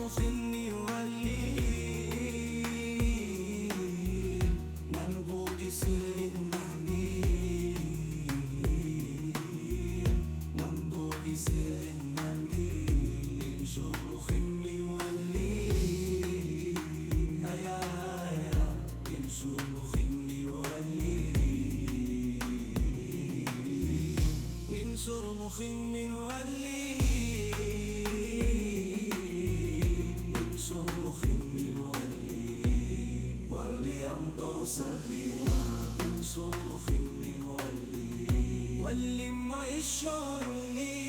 مخني ولي منبوذ سر المعني منبوذ سر المعني انشر مخني ولي هيا هيا انشر مخني ولي انشر مخني ولي يمضوا سبيلا انصر في ولي ما يشعرني